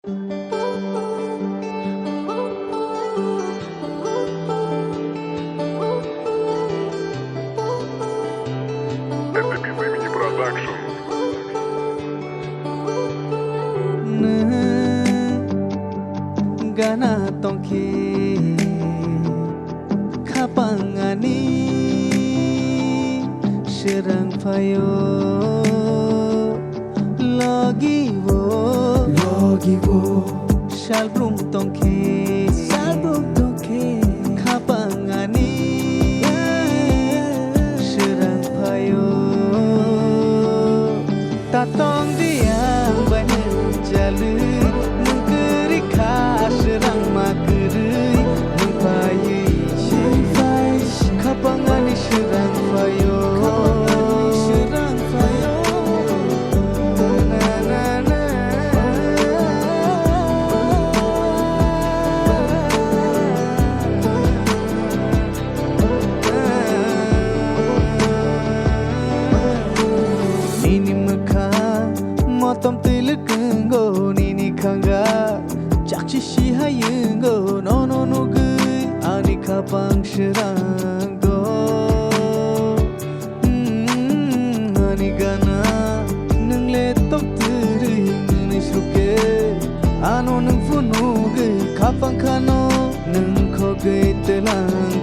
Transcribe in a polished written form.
Это без имени продакшн. Gana tongke kapangani serang payo logi wo shalbrum tongke kapangani serang payo tatong diang banyak jalu mengkeri serang makeri mengpayi kapangani serang payo nini mekha motom tilkengo nini khanga jakchi shi hayungo no gui ani kapang serang do ani gana nengle tok tiri nini sruke ano neng funu gui kapang kano neng kho gui telang